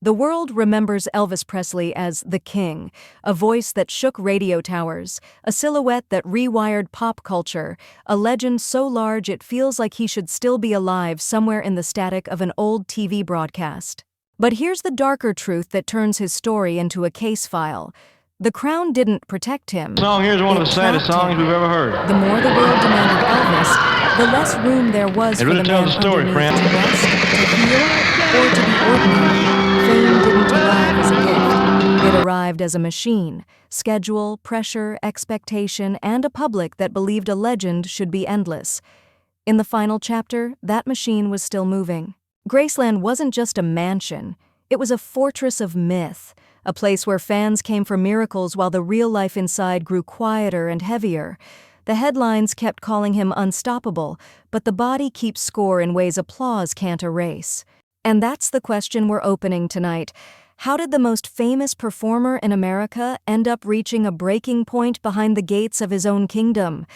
The world remembers Elvis Presley as the King, a voice that shook radio towers, a silhouette that rewired pop culture, a legend so large it feels like he should still be alive somewhere in the static of an old TV broadcast. But here's the darker truth that turns his story into a case file. The crown didn't protect him. The song here is one of the saddest songs we've ever heard. The more the world demanded Elvis, the less room there was for the man underneath to rest, to heal, or to be ordinary. Fame didn't arrive as a gift. It arrived as a machine. Schedule, pressure, expectation, and a public that believed a legend should be endless. In the final chapter, that machine was still moving. Graceland wasn't just a mansion. It was a fortress of myth, a place where fans came for miracles while the real life inside grew quieter and heavier. The headlines kept calling him unstoppable, but the body keeps score in ways applause can't erase. And that's the question we're opening tonight. How did the most famous performer in America end up reaching a breaking point behind the gates of his own kingdom?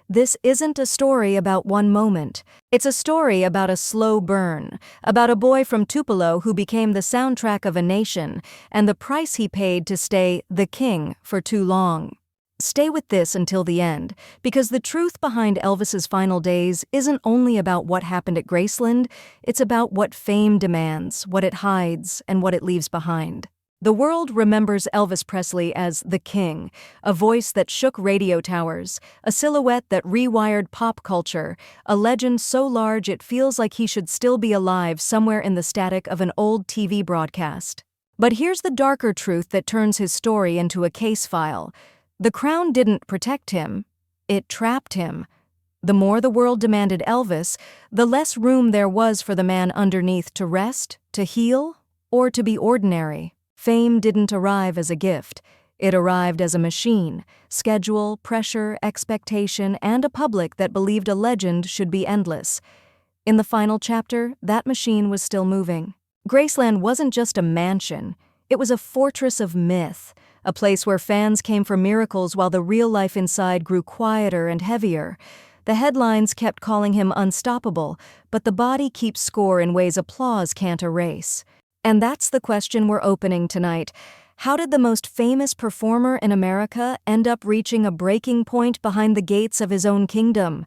This isn't a story about one moment. It's a story about a slow burn, about a boy from Tupelo who became the soundtrack of a nation, and the price he paid to stay the king for too long. Stay with this until the end, because the truth behind Elvis's final days isn't only about what happened at Graceland, it's about what fame demands, what it hides, and what it leaves behind. The world remembers Elvis Presley as the King, a voice that shook radio towers, a silhouette that rewired pop culture, a legend so large it feels like he should still be alive somewhere in the static of an old TV broadcast. But here's the darker truth that turns his story into a case file. The crown didn't protect him, it trapped him. The more the world demanded Elvis, the less room there was for the man underneath to rest, to heal, or to be ordinary. Fame didn't arrive as a gift. It arrived as a machine. Schedule, pressure, expectation, and a public that believed a legend should be endless. In the final chapter, that machine was still moving. Graceland wasn't just a mansion. It was a fortress of myth, a place where fans came for miracles while the real life inside grew quieter and heavier. The headlines kept calling him unstoppable, but the body keeps score in ways applause can't erase. And that's the question we're opening tonight. How did the most famous performer in America end up reaching a breaking point behind the gates of his own kingdom?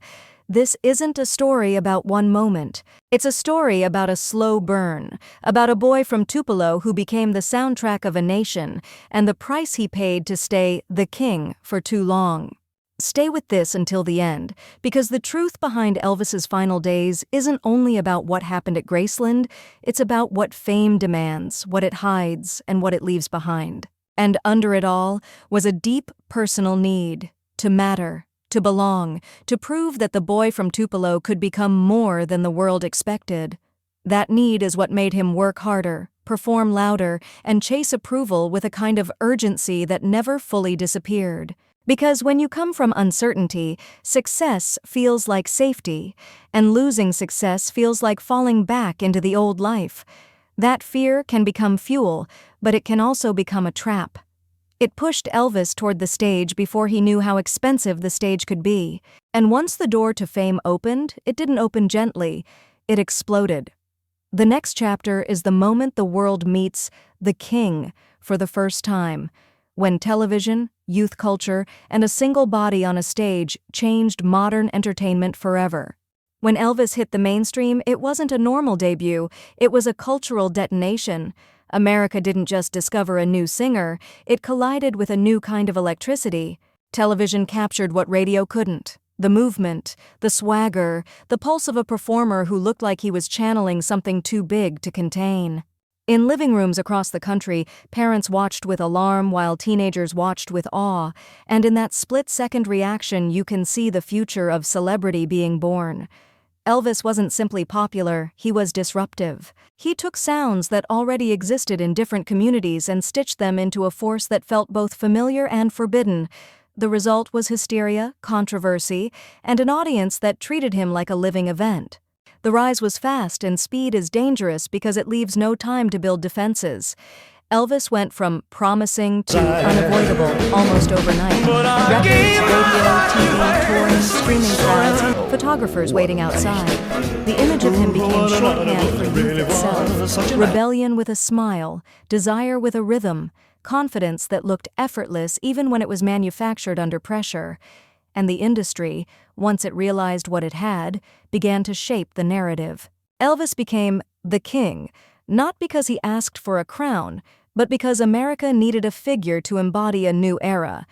This isn't a story about one moment. It's a story about a slow burn, about a boy from Tupelo who became the soundtrack of a nation, and the price he paid to stay the king for too long. Stay with this until the end, because the truth behind Elvis's final days isn't only about what happened at Graceland, it's about what fame demands, what it hides, and what it leaves behind. And under it all was a deep personal need to matter, to belong, to prove that the boy from Tupelo could become more than the world expected. That need is what made him work harder, perform louder, and chase approval with a kind of urgency that never fully disappeared. Because when you come from uncertainty, success feels like safety, and losing success feels like falling back into the old life. That fear can become fuel, but it can also become a trap. It pushed Elvis toward the stage before he knew how expensive the stage could be. And once the door to fame opened, it didn't open gently. It exploded. The next chapter is the moment the world meets the king for the first time, when television, youth culture, and a single body on a stage changed modern entertainment forever. When Elvis hit the mainstream, it wasn't a normal debut, it was a cultural detonation. America didn't just discover a new singer, it collided with a new kind of electricity. Television captured what radio couldn't. The movement, the swagger, the pulse of a performer who looked like he was channeling something too big to contain. In living rooms across the country, parents watched with alarm while teenagers watched with awe, and in that split-second reaction you can see the future of celebrity being born. Elvis wasn't simply popular, he was disruptive. He took sounds that already existed in different communities and stitched them into a force that felt both familiar and forbidden. The result was hysteria, controversy, and an audience that treated him like a living event. The rise was fast, and speed is dangerous because it leaves no time to build defenses. Elvis went from promising to unavoidable almost overnight. Records, radio, TV, touring, streaming crowds, photographers waiting outside. The image of him became shorthand for youth itself. Rebellion with a smile, desire with a rhythm, confidence that looked effortless even when it was manufactured under pressure. And the industry, once it realized what it had, began to shape the narrative. Elvis became the king, not because he asked for a crown, but because America needed a figure to embody a new era.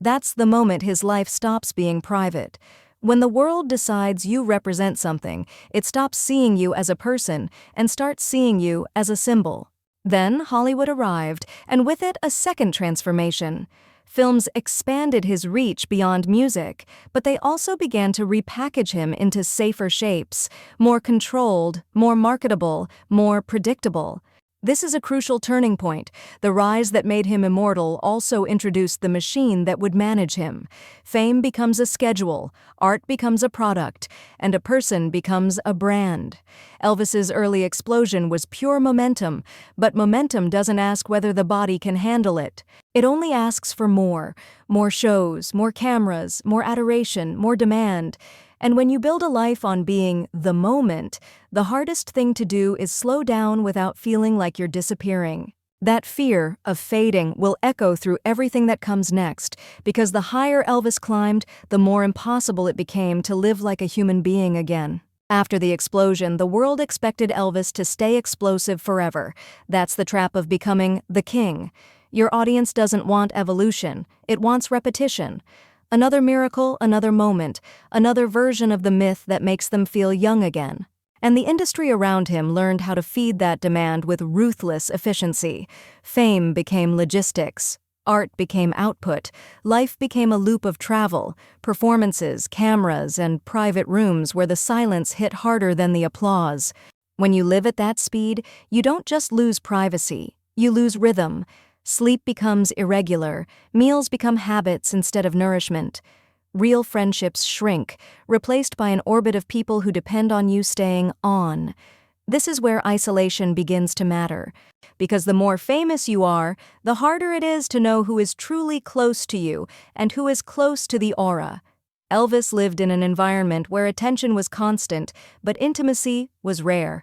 That's the moment his life stops being private. When the world decides you represent something, it stops seeing you as a person and starts seeing you as a symbol. Then Hollywood arrived, and with it a second transformation. Films expanded his reach beyond music, but they also began to repackage him into safer shapes, more controlled, more marketable, more predictable. This is a crucial turning point. The rise that made him immortal also introduced the machine that would manage him. Fame becomes a schedule, art becomes a product, and a person becomes a brand. Elvis's early explosion was pure momentum, but momentum doesn't ask whether the body can handle it. It only asks for more shows, more cameras, more adoration, more demand. And when you build a life on being the moment, the hardest thing to do is slow down without feeling like you're disappearing. That fear of fading will echo through everything that comes next, because the higher Elvis climbed, the more impossible it became to live like a human being again. After the explosion, the world expected Elvis to stay explosive forever. That's the trap of becoming the king. Your audience doesn't want evolution, it wants repetition. Another miracle, another moment, another version of the myth that makes them feel young again. And the industry around him learned how to feed that demand with ruthless efficiency. Fame became logistics. Art became output. Life became a loop of travel, performances, cameras, and private rooms where the silence hit harder than the applause. When you live at that speed, you don't just lose privacy, you lose rhythm. Sleep becomes irregular, meals become habits instead of nourishment. Real friendships shrink, replaced by an orbit of people who depend on you staying on. This is where isolation begins to matter. Because the more famous you are, the harder it is to know who is truly close to you and who is close to the aura. Elvis lived in an environment where attention was constant, but intimacy was rare.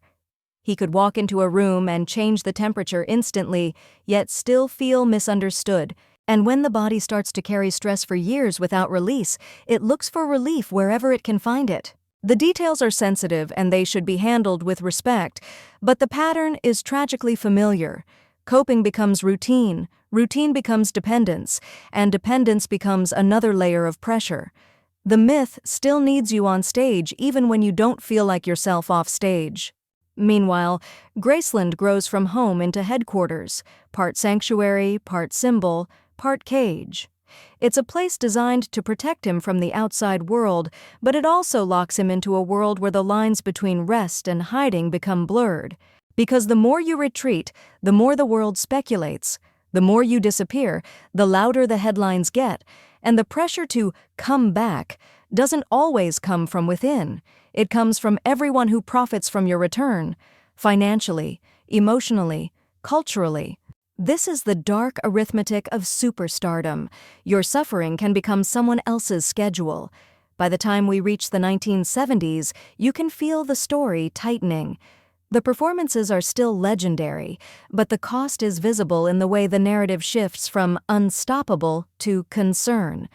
He could walk into a room and change the temperature instantly, yet still feel misunderstood. And when the body starts to carry stress for years without release, it looks for relief wherever it can find it. The details are sensitive and they should be handled with respect, but the pattern is tragically familiar. Coping becomes routine, routine becomes dependence, and dependence becomes another layer of pressure. The myth still needs you on stage even when you don't feel like yourself off stage. Meanwhile, Graceland grows from home into headquarters, part sanctuary, part symbol, part cage. It's a place designed to protect him from the outside world, but it also locks him into a world where the lines between rest and hiding become blurred. Because the more you retreat, the more the world speculates. The more you disappear, the louder the headlines get, and the pressure to come back doesn't always come from within. It comes from everyone who profits from your return, financially, emotionally, culturally. This is the dark arithmetic of superstardom. Your suffering can become someone else's schedule. By the time we reach the 1970s, you can feel the story tightening. The performances are still legendary, but the cost is visible in the way the narrative shifts from unstoppable to concern.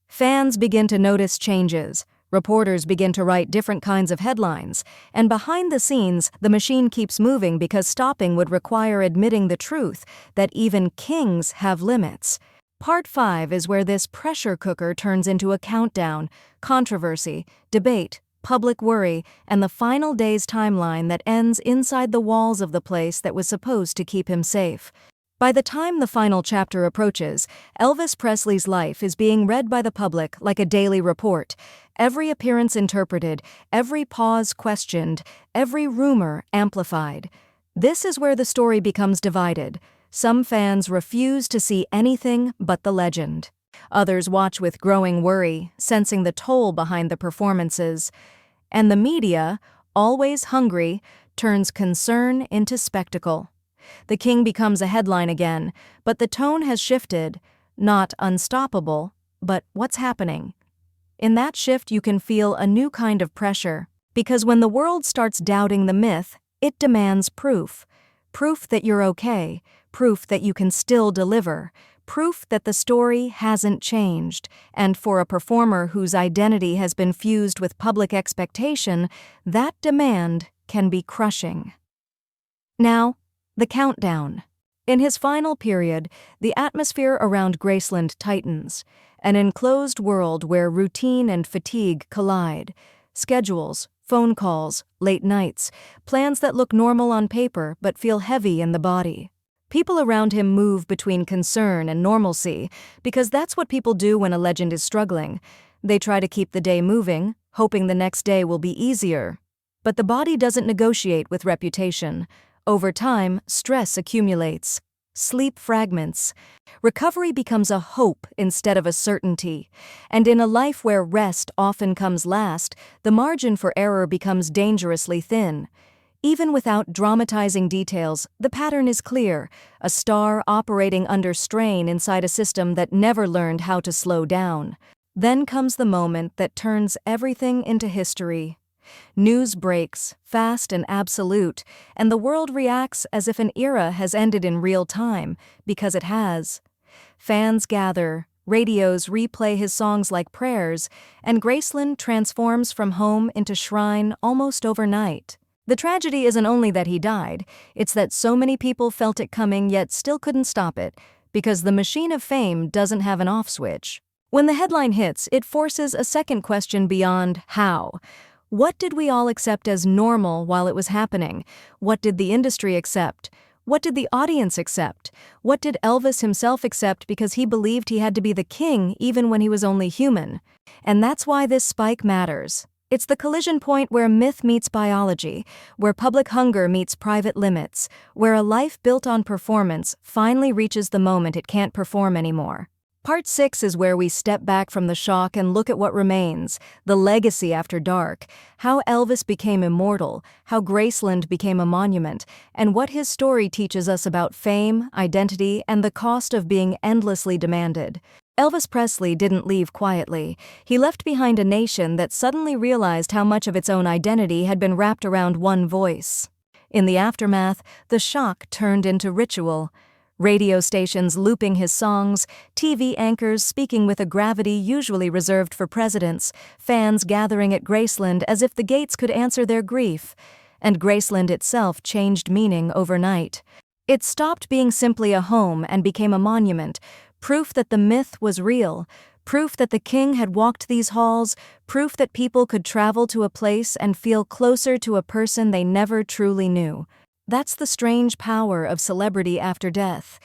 Fans begin to notice changes. Reporters begin to write different kinds of headlines, and behind the scenes, the machine keeps moving because stopping would require admitting the truth that even kings have limits. Part 5 is where this pressure cooker turns into a countdown, controversy, debate, public worry, and the final day's timeline that ends inside the walls of the place that was supposed to keep him safe. By the time the final chapter approaches, Elvis Presley's life is being read by the public like a daily report. Every appearance interpreted, every pause questioned, every rumor amplified. This is where the story becomes divided. Some fans refuse to see anything but the legend. Others watch with growing worry, sensing the toll behind the performances. And the media, always hungry, turns concern into spectacle. The king becomes a headline again, but the tone has shifted. Not unstoppable, but what's happening? In that shift, you can feel a new kind of pressure, because when the world starts doubting the myth, it demands proof. Proof that you're okay, proof that you can still deliver, proof that the story hasn't changed, and for a performer whose identity has been fused with public expectation, that demand can be crushing. Now, the countdown. In his final period, the atmosphere around Graceland tightens, an enclosed world where routine and fatigue collide. Schedules, phone calls, late nights, plans that look normal on paper but feel heavy in the body. People around him move between concern and normalcy, because that's what people do when a legend is struggling. They try to keep the day moving, hoping the next day will be easier. But the body doesn't negotiate with reputation. Over time, stress accumulates. Sleep fragments. Recovery becomes a hope instead of a certainty. And in a life where rest often comes last, the margin for error becomes dangerously thin. Even without dramatizing details, the pattern is clear: a star operating under strain inside a system that never learned how to slow down. Then comes the moment that turns everything into history. News breaks, fast and absolute, and the world reacts as if an era has ended in real time, because it has. Fans gather, radios replay his songs like prayers, and Graceland transforms from home into shrine almost overnight. The tragedy isn't only that he died, it's that so many people felt it coming yet still couldn't stop it, because the machine of fame doesn't have an off switch. When the headline hits, it forces a second question beyond how. What did we all accept as normal while it was happening? What did the industry accept? What did the audience accept? What did Elvis himself accept because he believed he had to be the king even when he was only human? And that's why this spike matters. It's the collision point where myth meets biology, where public hunger meets private limits, where a life built on performance finally reaches the moment it can't perform anymore. Part 6 is where we step back from the shock and look at what remains, the legacy after dark, how Elvis became immortal, how Graceland became a monument, and what his story teaches us about fame, identity, and the cost of being endlessly demanded. Elvis Presley didn't leave quietly. He left behind a nation that suddenly realized how much of its own identity had been wrapped around one voice. In the aftermath, the shock turned into ritual. Radio stations looping his songs, TV anchors speaking with a gravity usually reserved for presidents, fans gathering at Graceland as if the gates could answer their grief. And Graceland itself changed meaning overnight. It stopped being simply a home and became a monument, proof that the myth was real, proof that the king had walked these halls, proof that people could travel to a place and feel closer to a person they never truly knew. That's the strange power of celebrity after death.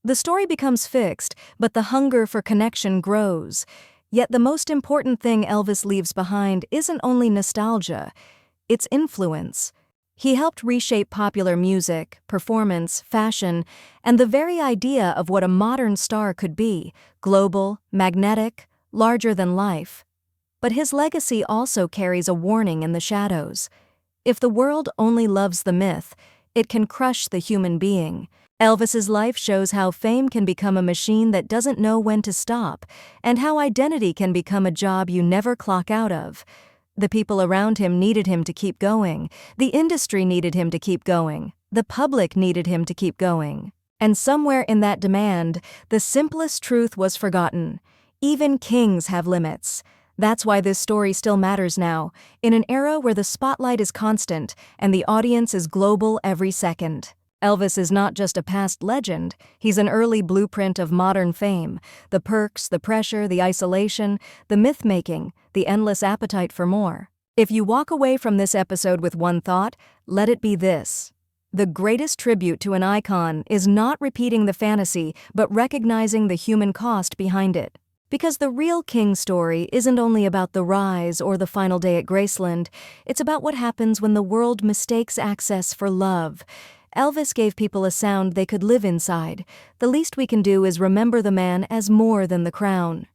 The story becomes fixed, but the hunger for connection grows. Yet the most important thing Elvis leaves behind isn't only nostalgia, it's influence. He helped reshape popular music, performance, fashion, and the very idea of what a modern star could be: global, magnetic, larger than life. But his legacy also carries a warning in the shadows. If the world only loves the myth, it can crush the human being. Elvis's life shows how fame can become a machine that doesn't know when to stop, and how identity can become a job you never clock out of. The people around him needed him to keep going. The industry needed him to keep going. The public needed him to keep going. And somewhere in that demand, the simplest truth was forgotten. Even kings have limits. That's why this story still matters now, in an era where the spotlight is constant and the audience is global every second. Elvis is not just a past legend, he's an early blueprint of modern fame. The perks, the pressure, the isolation, the myth-making, the endless appetite for more. If you walk away from this episode with one thought, let it be this: the greatest tribute to an icon is not repeating the fantasy, but recognizing the human cost behind it. Because the real king story isn't only about the rise or the final day at Graceland, it's about what happens when the world mistakes access for love. Elvis gave people a sound they could live inside. The least we can do is remember the man as more than the crown.